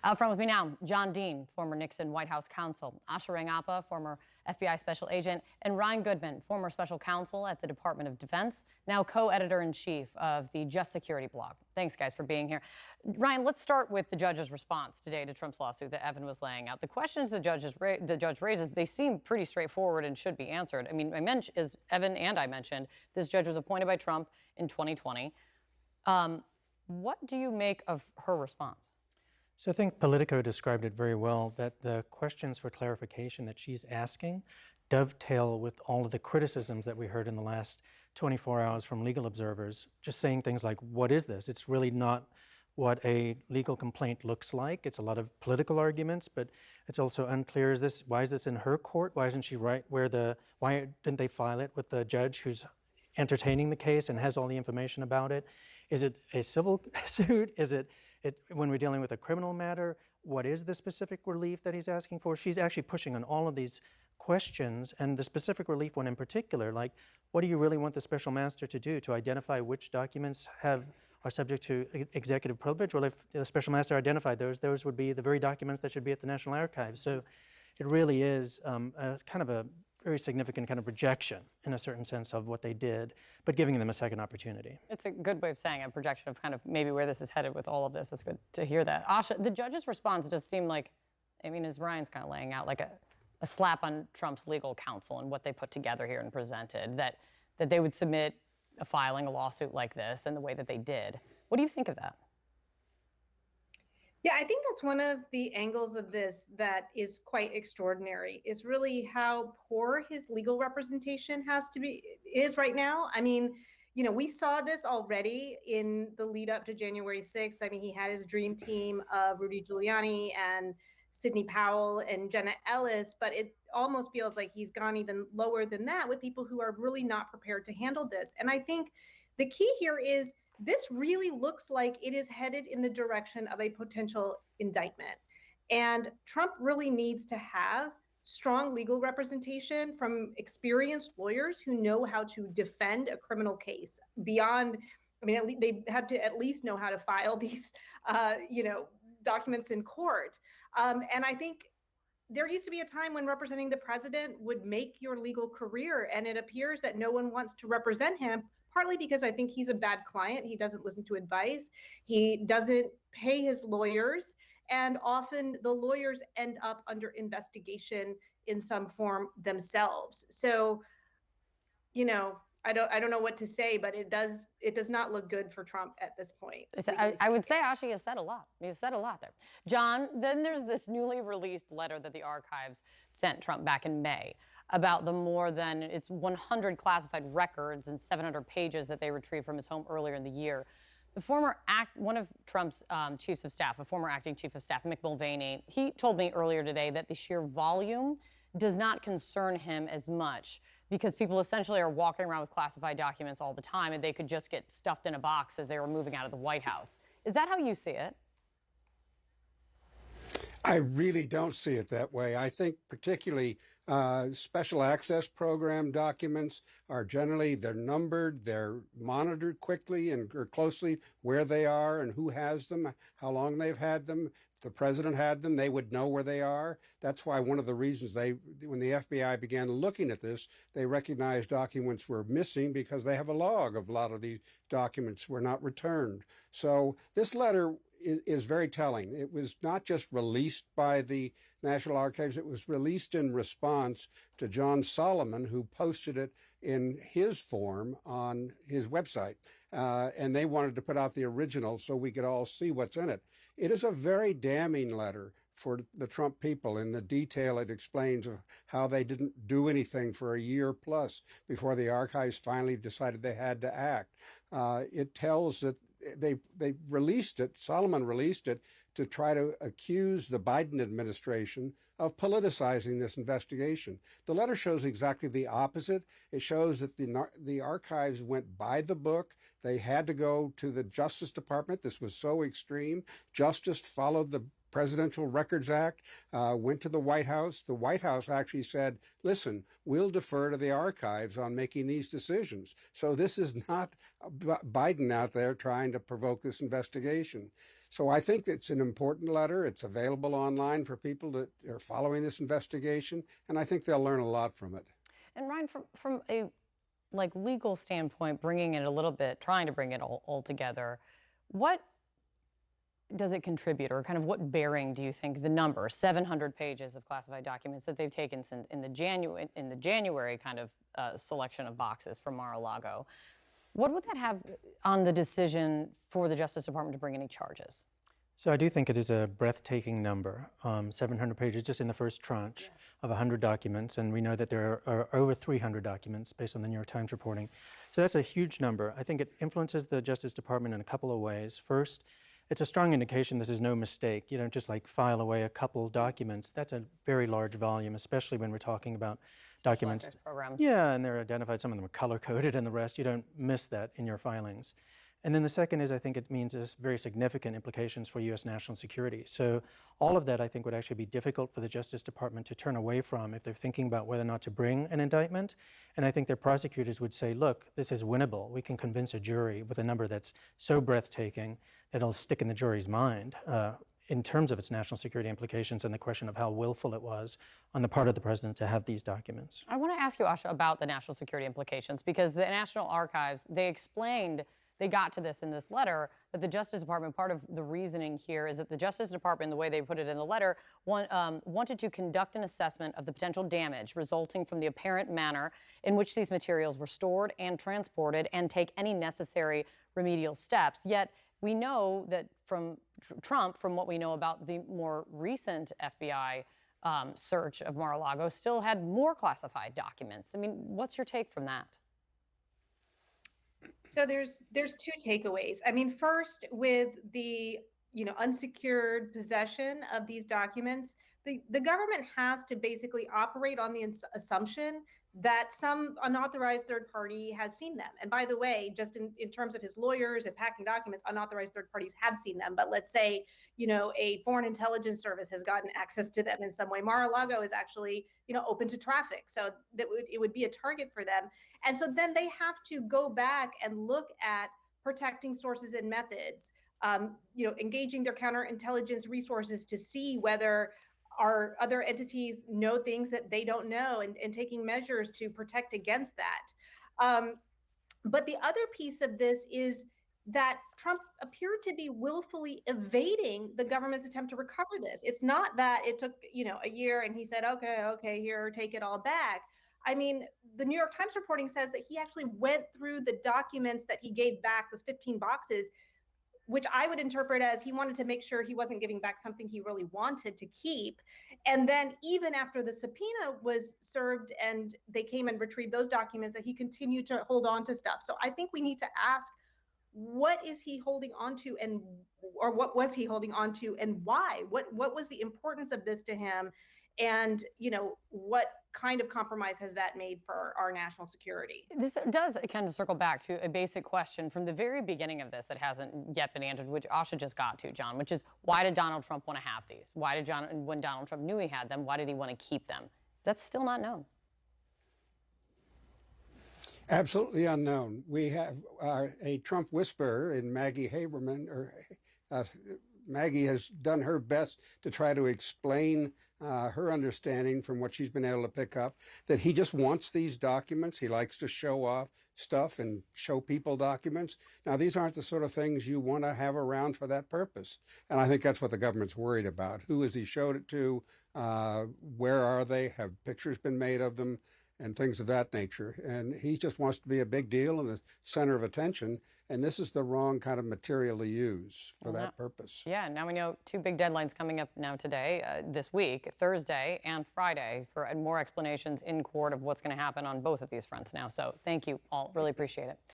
Out front with me now, John Dean, former Nixon White House counsel, Asha Rangappa, former FBI special agent, and Ryan Goodman, former special counsel at the Department of Defense, now co-editor-in-chief of the Just Security blog. Thanks, guys, for being here. Ryan, let's start with the judge's response today to Trump's lawsuit that Evan was laying out. The questions the judge raises, they seem pretty straightforward and should be answered. I mean, as Evan and I mentioned, this judge was appointed by Trump in 2020. What do you make of her response? So I think Politico described it very well, that the questions for clarification that she's asking dovetail with all of the criticisms that we heard in the last 24 hours from legal observers, just saying things like, what is this? It's really not what a legal complaint looks like. It's a lot of political arguments, but it's also unclear, why is this in her court? Why isn't she right why didn't they file it with the judge who's entertaining the case and has all the information about it? Is it a civil suit? Is it when we're dealing with a criminal matter? What is the specific relief that he's asking for? She's actually pushing on all of these questions, and the specific relief one in particular, like, what do you really want the special master to do? To identify which documents are subject to executive privilege? Well, if the special master identified those would be the very documents that should be at the National Archives. So it really is kind of a very significant kind of rejection, in a certain sense, of what they did, but giving them a second opportunity. It's a good way of saying a projection of kind of maybe where this is headed with all of this. It's good to hear that. Asha, the judge's response does seem like, I mean, as Ryan's kind of laying out, like a slap on Trump's legal counsel and what they put together here and presented, that they would submit a lawsuit like this and the way that they did. What do you think of that? Yeah, I think that's one of the angles of this that is quite extraordinary, is really how poor his legal representation is right now. I mean, you know, we saw this already in the lead up to January 6th. I mean, he had his dream team of Rudy Giuliani and Sidney Powell and Jenna Ellis, but it almost feels like he's gone even lower than that with people who are really not prepared to handle this. And I think the key here is, this really looks like it is headed in the direction of a potential indictment. And Trump really needs to have strong legal representation from experienced lawyers who know how to defend a criminal case beyond, I mean, they had to at least know how to file these, documents in court. And I think there used to be a time when representing the president would make your legal career. And it appears that no one wants to represent him, partly because I think he's a bad client. He doesn't listen to advice. He doesn't pay his lawyers. And often the lawyers end up under investigation in some form themselves. So, you know, I don't know what to say, but it does not look good for Trump at this point. I would say Asha has said a lot. He said a lot there. John, then there's this newly released letter that the archives sent Trump back in May about the more than 100 classified records and 700 pages that they retrieved from his home earlier in the year. The one of Trump's chiefs of staff, a former acting chief of staff, Mick Mulvaney, he told me earlier today that the sheer volume does not concern him as much, because people essentially are walking around with classified documents all the time and they could just get stuffed in a box as they were moving out of the White House. Is that how you see it? I really don't see it that way. I think particularly special access program documents are they're numbered, they're monitored quickly and closely where they are and who has them, how long they've had them. If the president had them, they would know where they are. That's why one of the reasons when the FBI began looking at this, they recognized documents were missing, because they have a log of a lot of these documents were not returned. So this letter is very telling. It was not just released by the National Archives, it was released in response to John Solomon, who posted it in his form on his website. And they wanted to put out the original so we could all see what's in it. It is a very damning letter for the Trump people in the detail it explains of how they didn't do anything for a year plus before the archives finally decided they had to act. It tells that they released it, Solomon released it, to try to accuse the Biden administration of politicizing this investigation. The letter shows exactly the opposite. It shows that the archives went by the book. They had to go to the Justice Department. This was so extreme. Justice followed the Presidential Records Act, went to the White House. The White House actually said, listen, we'll defer to the archives on making these decisions. So this is not Biden out there trying to provoke this investigation. So I think it's an important letter. It's available online for people that are following this investigation, and I think they'll learn a lot from it. And Ryan, from a legal standpoint, bringing it a little bit, trying to bring it all together, what does it contribute, or kind of what bearing do you think the number 700 pages of classified documents that they've taken since in the January kind of selection of boxes from Mar-a-Lago, what would that have on the decision for the Justice Department to bring any charges? So I do think it is a breathtaking number, 700 pages just in the first tranche of 100 documents, and we know that there are over 300 documents based on the New York Times reporting. So that's a huge number. I think it influences the Justice Department in a couple of ways. First, it's a strong indication this is no mistake. You don't just file away a couple documents. That's a very large volume, especially when we're talking about documents. Programs. Yeah, and they're identified. Some of them are color-coded and the rest. You don't miss that in your filings. And then the second is I think it means there's very significant implications for U.S. national security. So all of that I think would actually be difficult for the Justice Department to turn away from if they're thinking about whether or not to bring an indictment. And I think their prosecutors would say, look, this is winnable. We can convince a jury with a number that's so breathtaking that it'll stick in the jury's mind in terms of its national security implications and the question of how willful it was on the part of the president to have these documents. I want to ask you, Asha, about the national security implications, because the National Archives, they explained, they got to this in this letter, that the Justice Department, part of the reasoning here is that the Justice Department, the way they put it in the letter, wanted to conduct an assessment of the potential damage resulting from the apparent manner in which these materials were stored and transported and take any necessary remedial steps. Yet we know that from Trump, from what we know about the more recent FBI search of Mar-a-Lago, still had more classified documents. I mean, what's your take from that? So there's two takeaways. I mean, first, with the unsecured possession of these documents, the government has to basically operate on the assumption that some unauthorized third party has seen them. And by the way, just in terms of his lawyers and packing documents, unauthorized third parties have seen them. But let's say, a foreign intelligence service has gotten access to them in some way. Mar-a-Lago is actually, open to traffic. So it would be a target for them. And so then they have to go back and look at protecting sources and methods, engaging their counterintelligence resources to see whether our other entities know things that they don't know, and taking measures to protect against that. But the other piece of this is that Trump appeared to be willfully evading the government's attempt to recover this. It's not that it took, a year and he said, okay, here, take it all back. I mean, the New York Times reporting says that he actually went through the documents that he gave back, those 15 boxes, which I would interpret as he wanted to make sure he wasn't giving back something he really wanted to keep. And then even after the subpoena was served and they came and retrieved those documents, that he continued to hold on to stuff. So I think we need to ask, what is he holding on to, or what was he holding on to, and why? What was the importance of this to him? And, what kind of compromise has that made for our national security? This does kind of circle back to a basic question from the very beginning of this that hasn't yet been answered, which Asha just got to, John, which is, why did Donald Trump want to have these? Why did when Donald Trump knew he had them, why did he want to keep them? That's still not known. Absolutely unknown. We have a Trump whisperer in Maggie Haberman, Maggie has done her best to try to explain her understanding from what she's been able to pick up, that he just wants these documents. He likes to show off stuff and show people documents. Now, these aren't the sort of things you want to have around for that purpose. And I think that's what the government's worried about. Who has he showed it to? Where are they? Have pictures been made of them? And things of that nature. And he just wants to be a big deal and the center of attention. And this is the wrong kind of material to use for that purpose. Yeah, now we know two big deadlines coming up now today, this week, Thursday and Friday, for more explanations in court of what's going to happen on both of these fronts now. So thank you all. Really appreciate it.